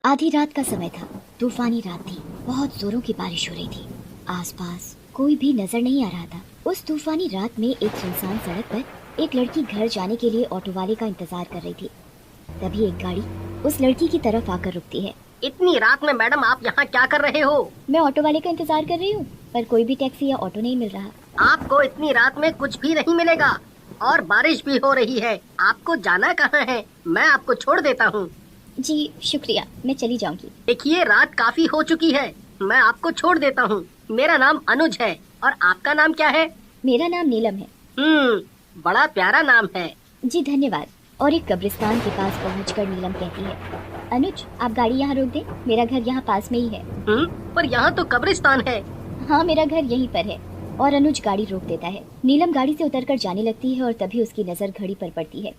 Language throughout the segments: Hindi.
आधी रात का समय था। तूफानी रात थी। बहुत जोरों की बारिश हो रही थी। आसपास कोई भी नजर नहीं आ रहा था। उस तूफानी रात में एक सुनसान सड़क पर एक लड़की घर जाने के लिए ऑटो वाले का इंतजार कर रही थी। तभी एक गाड़ी उस लड़की की तरफ आकर रुकती है। इतनी रात में मैडम आप यहाँ क्या कर रहे हो? मैं ऑटो वाले का इंतजार कर रही हूँ, पर कोई भी टैक्सी या ऑटो नहीं मिल रहा। आपको इतनी रात में कुछ भी नहीं मिलेगा और बारिश भी हो रही है। आपको जाना कहाँ है? मैं आपको छोड़ देता हूँ। जी शुक्रिया, मैं चली जाऊंगी। देखिए रात काफी हो चुकी है, मैं आपको छोड़ देता हूँ। मेरा नाम अनुज है और आपका नाम क्या है? मेरा नाम नीलम है। बड़ा प्यारा नाम है। जी धन्यवाद। और एक कब्रिस्तान के पास पहुंचकर नीलम कहती है, अनुज आप गाड़ी यहाँ रोक दे, मेरा घर यहाँ पास में ही है। पर यहाँ तो कब्रिस्तान है। हाँ मेरा घर यहीं पर है। और अनुज गाड़ी रोक देता है। नीलम गाड़ी से उतरकर जाने लगती है और तभी उसकी नजर घड़ी पर पड़ती है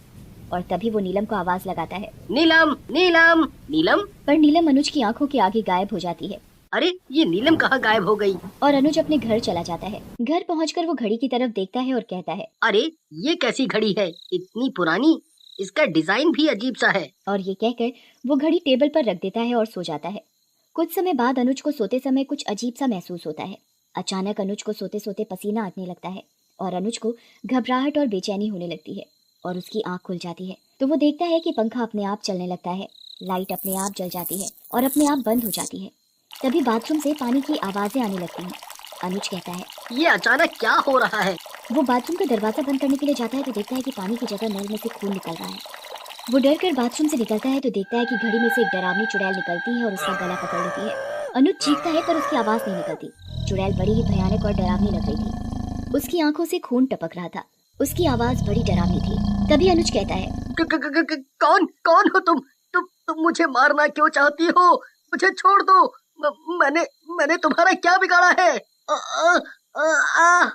और तभी वो नीलम को आवाज लगाता है, नीलम नीलम नीलम। पर नीलम अनुज की आंखों के आगे गायब हो जाती है। अरे ये नीलम कहाँ गायब हो गई? और अनुज अपने घर चला जाता है। घर पहुंचकर वो घड़ी की तरफ देखता है और कहता है, अरे ये कैसी घड़ी है, इतनी पुरानी, इसका डिजाइन भी अजीब सा है। और ये कहकर वो घड़ी टेबल पर रख देता है और सो जाता है। कुछ समय बाद अनुज को सोते समय कुछ अजीब सा महसूस होता है। अचानक अनुज को सोते सोते पसीना आने लगता है और अनुज को घबराहट और बेचैनी होने लगती है और उसकी आंख खुल जाती है तो वो देखता है कि पंखा अपने आप चलने लगता है, लाइट अपने आप जल जाती है और अपने आप बंद हो जाती है। तभी बाथरूम से पानी की आवाजें आने लगती हैं। अनुज कहता है, ये अचानक क्या हो रहा है? वो बाथरूम का दरवाजा बंद करने के लिए जाता है तो देखता है कि पानी की जगह नल में से खून निकल रहा है। वो डर कर बाथरूम से निकलता है तो देखता है कि घड़ी में से एक डरावनी चुड़ैल निकलती है और उसका गला पकड़ लेती है। अनुज चीखता है पर उसकी आवाज नहीं निकलती। चुड़ैल बड़ी ही भयानक और डरावनी लग रही थी। उसकी आंखों से खून टपक रहा था। उसकी आवाज बड़ी डरावनी थी। तभी अनुज कहता है, कौन कौन हो तुम मुझे मारना क्यों चाहती हो? मुझे छोड़ दो। मैंने मैंने तुम्हारा क्या बिगाड़ा है? आ, आ, आ, आ।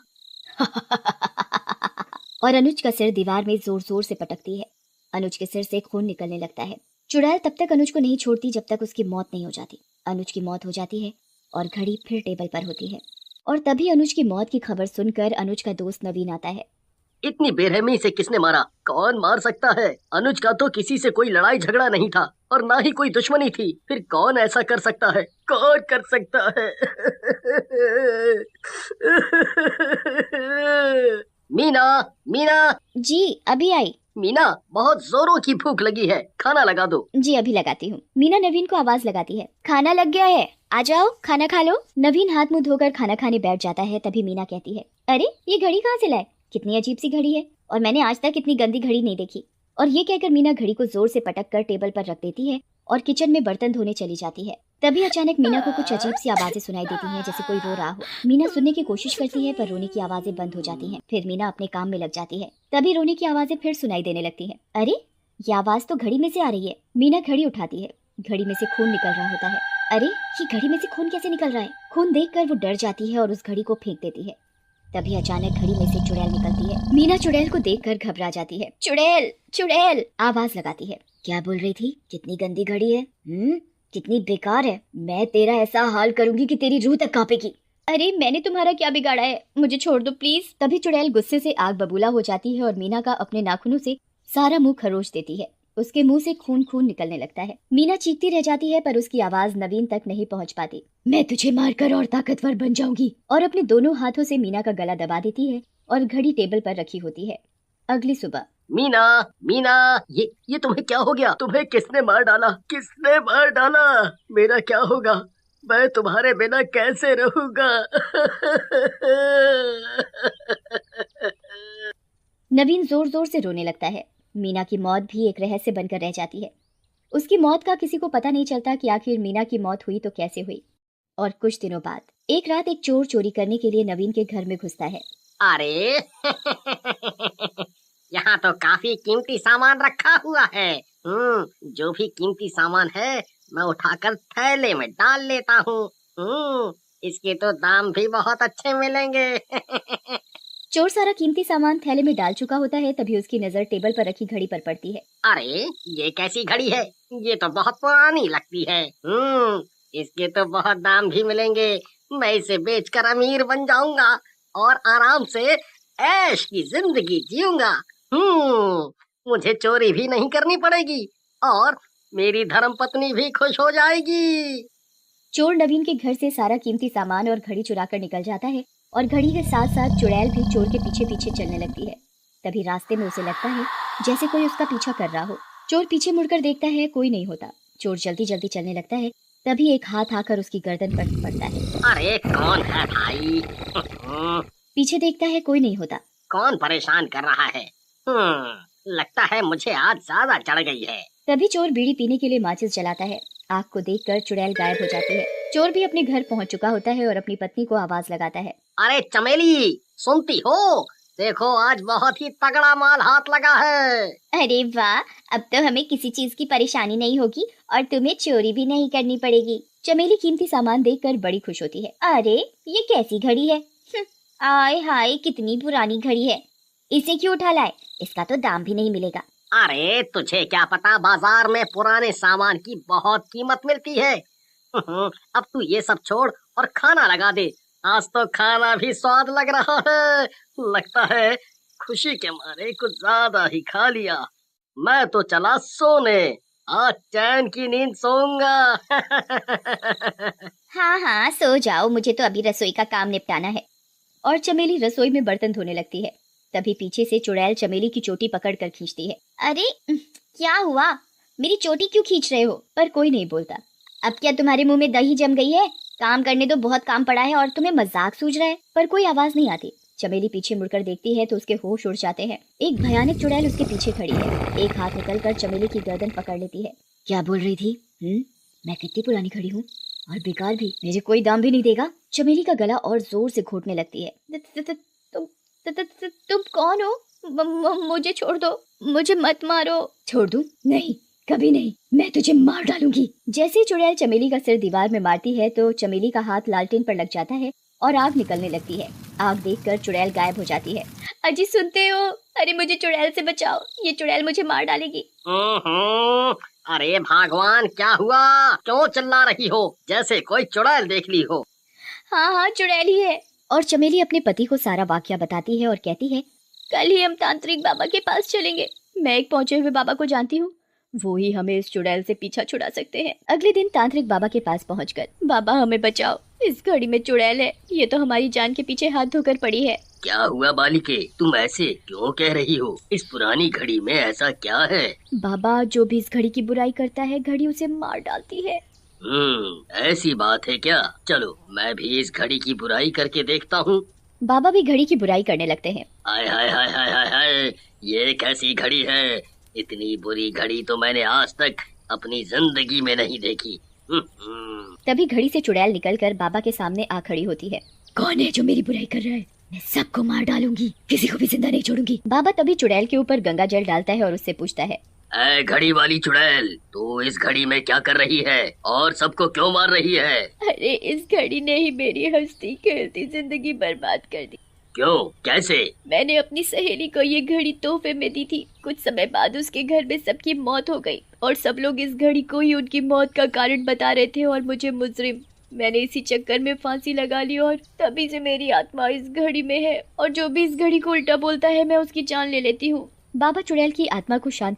और अनुज का सिर दीवार में जोर जोर से पटकती है। अनुज के सिर से खून निकलने लगता है। चुड़ैल तब तक अनुज को नहीं छोड़ती जब तक उसकी मौत नहीं हो जाती। अनुज की मौत हो जाती है और घड़ी फिर टेबल पर होती है। और तभी अनुज की मौत की खबर सुनकर अनुज का दोस्त नवीन आता है। इतनी बेरहमी से किसने मारा? कौन मार सकता है? अनुज का तो किसी से कोई लड़ाई झगड़ा नहीं था और ना ही कोई दुश्मनी थी। फिर कौन ऐसा कर सकता है? कौन कर सकता है? मीना, मीना। जी अभी आई। मीना, बहुत जोरों की भूख लगी है, खाना लगा दो। जी अभी लगाती हूँ। मीना नवीन को आवाज लगाती है, खाना लग गया है, आ जाओ खाना खा लो। नवीन हाथ मुंह धोकर खाना खाने बैठ जाता है। तभी मीना कहती है, अरे ये घड़ी कहाँ से लाए? कितनी अजीब सी घड़ी है और मैंने आज तक इतनी गंदी घड़ी नहीं देखी। और ये कहकर मीना घड़ी को जोर से पटक कर टेबल पर रख देती है और किचन में बर्तन धोने चली जाती है। तभी अचानक मीना को कुछ अजीब सी आवाजें सुनाई देती हैं, जैसे कोई रो रहा हो। मीना सुनने की कोशिश करती है पर रोने की आवाजें बंद हो जाती हैं। फिर मीना अपने काम में लग जाती है। तभी रोने की आवाजें फिर सुनाई देने लगती हैं। अरे ये आवाज तो घड़ी में से आ रही है। मीना घड़ी उठाती है। घड़ी में से खून निकल रहा होता है। अरे ये घड़ी में से खून कैसे निकल रहा है? खून देखकर वो डर जाती है और उस घड़ी को फेंक देती है। तभी अचानक घड़ी में से चुड़ैल निकलती है। मीना चुड़ैल को देखकर घबरा जाती है। चुड़ैल चुड़ैल आवाज लगाती है। क्या बोल रही थी? कितनी गंदी घड़ी है, कितनी बेकार है। मैं तेरा ऐसा हाल करूंगी कि तेरी रूह तक कांपेगी। अरे मैंने तुम्हारा क्या बिगाड़ा है? मुझे छोड़ दो प्लीज। तभी चुड़ैल गुस्से से आग बबूला हो जाती है और मीना का अपने नाखूनों से सारा मुंह खरोच देती है। उसके मुंह से खून खून निकलने लगता है। मीना चीखती रह जाती है पर उसकी आवाज नवीन तक नहीं पहुंच पाती। मैं तुझे मारकर और ताकतवर बन जाऊंगी। और अपने दोनों हाथों से मीना का गला दबा देती है और घड़ी टेबल पर रखी होती है। अगली सुबह। मीना, मीना, ये तुम्हें क्या हो गया? तुम्हें किसने मार डाला? किसने मार डाला? मेरा क्या होगा? मैं तुम्हारे बिना कैसे रहूंगा? नवीन जोर जोर से रोने लगता है। मीना की मौत भी एक रहस्य बनकर रह जाती है। उसकी मौत का किसी को पता नहीं चलता कि आखिर मीना की मौत हुई तो कैसे हुई। और कुछ दिनों बाद एक रात एक चोर चोरी करने के लिए नवीन के घर में घुसता है। अरे यहाँ तो काफी कीमती सामान रखा हुआ है। जो भी कीमती सामान है मैं उठाकर थैले में डाल लेता हूँ। इसके तो दाम भी बहुत अच्छे मिलेंगे। चोर सारा कीमती सामान थैले में डाल चुका होता है। तभी उसकी नजर टेबल पर रखी घड़ी पर पड़ती है। अरे ये कैसी घड़ी है? ये तो बहुत पुरानी लगती है। इसके तो बहुत दाम भी मिलेंगे। मैं इसे बेचकर अमीर बन जाऊंगा और आराम से ऐश की जिंदगी जीऊंगा। मुझे चोरी भी नहीं करनी पड़ेगी और मेरी धर्म पत्नी भी खुश हो जाएगी। चोर नवीन के घर से सारा कीमती सामान और घड़ी चुरा कर निकल जाता है और घड़ी के साथ साथ चुड़ैल भी चोर के पीछे पीछे चलने लगती है। तभी रास्ते में उसे लगता है जैसे कोई उसका पीछा कर रहा हो। चोर पीछे मुड़कर देखता है, कोई नहीं होता। चोर जल्दी जल्दी चलने लगता है, तभी एक हाथ आकर उसकी गर्दन पर पड़ता है। अरे कौन है भाई? पीछे देखता है, कोई नहीं होता। कौन परेशान कर रहा है? लगता है मुझे आज ज्यादा चढ़ गई है। तभी चोर बीड़ी पीने के लिए माचिस जलाता है। आग को देखकर चुड़ैल गायब हो जाती है। चोर भी अपने घर पहुंच चुका होता है और अपनी पत्नी को आवाज लगाता है। अरे चमेली, सुनती हो? देखो आज बहुत ही तगड़ा माल हाथ लगा है। अरे वाह, अब तो हमें किसी चीज की परेशानी नहीं होगी और तुम्हें चोरी भी नहीं करनी पड़ेगी। चमेली कीमती सामान देखकर बड़ी खुश होती है। अरे ये कैसी घड़ी है? आय हाय, कितनी पुरानी घड़ी है। इसे क्यों उठा लाए? इसका तो दाम भी नहीं मिलेगा। अरे तुझे क्या पता, बाजार में पुराने सामान की बहुत कीमत मिलती है। अब तू ये सब छोड़ और खाना लगा दे। आज तो खाना भी स्वाद लग रहा है। लगता है खुशी के मारे कुछ ज्यादा ही खा लिया। मैं तो चला सोने, आज चैन की नींद सोऊंगा। हाँ हाँ, सो जाओ, मुझे तो अभी रसोई का काम निपटाना है। और चमेली रसोई में बर्तन धोने लगती है। तभी पीछे से चुड़ैल चमेली की चोटी पकड़कर खींचती है। अरे क्या हुआ? मेरी चोटी क्यों खींच रहे हो? पर कोई नहीं बोलता। अब क्या तुम्हारे मुंह में दही जम गई है? काम करने दो, बहुत काम पड़ा है और तुम्हें मजाक सूझ रहा है। पर कोई आवाज नहीं आती। चमेली पीछे मुड़कर देखती है तो उसके होश उड़ जाते हैं। एक भयानक चुड़ैल उसके पीछे खड़ी है। एक हाथ निकलकर चमेली की गर्दन पकड़ लेती है। क्या बोल रही थी? मैं कितनी पुरानी खड़ी हूँ और बेकार भी, मुझे कोई दाम भी नहीं देगा। चमेली का गला और जोर से घोटने लगती है। तुम कौन हो? मुझे छोड़ दो, मुझे मत मारो। छोड़ दूं? नहीं, कभी नहीं, मैं तुझे मार डालूंगी। जैसे चुड़ैल चमेली का सिर दीवार में मारती है तो चमेली का हाथ लालटेन पर लग जाता है और आग निकलने लगती है। आग देखकर चुड़ैल गायब हो जाती है। अजी सुनते हो? अरे मुझे चुड़ैल से बचाओ, ये चुड़ैल मुझे मार डालेगी। अरे भगवान, क्या हुआ? क्यों चिल्ला रही हो जैसे कोई चुड़ैल देख ली हो? हाँ हाँ, चुड़ैल ही है। और चमेली अपने पति को सारा वाकया बताती है और कहती है, कल ही हम तांत्रिक बाबा के पास चलेंगे। मैं एक पहुंचे हुए बाबा को जानती हूँ, वो ही हमें इस चुड़ैल से पीछा छुड़ा सकते हैं। अगले दिन तांत्रिक बाबा के पास पहुंचकर, बाबा हमें बचाओ, इस घड़ी में चुड़ैल है, ये तो हमारी जान के पीछे हाथ धोकर पड़ी है। क्या हुआ बालिके, तुम ऐसे क्यों कह रही हो? इस पुरानी घड़ी में ऐसा क्या है? बाबा, जो भी इस घड़ी की बुराई करता है, घड़ी उसे मार डालती है। ऐसी बात है क्या? चलो मैं भी इस घड़ी की बुराई करके देखता हूँ। बाबा भी घड़ी की बुराई करने लगते हैं। हाय हाय हाय हाय हाय हाय, ये कैसी घड़ी है? इतनी बुरी घड़ी तो मैंने आज तक अपनी जिंदगी में नहीं देखी। तभी घड़ी से चुड़ैल निकलकर बाबा के सामने आ खड़ी होती है। कौन है जो मेरी बुराई कर रहा है? मैं सबको मार डालूंगी, किसी को भी जिंदा नहीं छोड़ूंगी। बाबा तभी चुड़ैल के ऊपर गंगा जल डालता है और उससे पूछता है, ऐ घड़ी वाली चुड़ैल, तू इस घड़ी में क्या कर रही है और सबको क्यों मार रही है? अरे इस घड़ी ने ही मेरी हंसती खेलती जिंदगी बर्बाद कर दी। क्यों, कैसे? मैंने अपनी सहेली को ये घड़ी तोहफे में दी थी। कुछ समय बाद उसके घर में सबकी मौत हो गई और सब लोग इस घड़ी को ही उनकी मौत का कारण बता रहे थे और मुझे मुजरिम। मैंने इसी चक्कर में फांसी लगा ली और तभी से मेरी आत्मा इस घड़ी में है और जो भी इस घड़ी को उल्टा बोलता है मैं उसकी जान ले लेती हूँ। बाबा चुड़ैल की आत्मा को शांत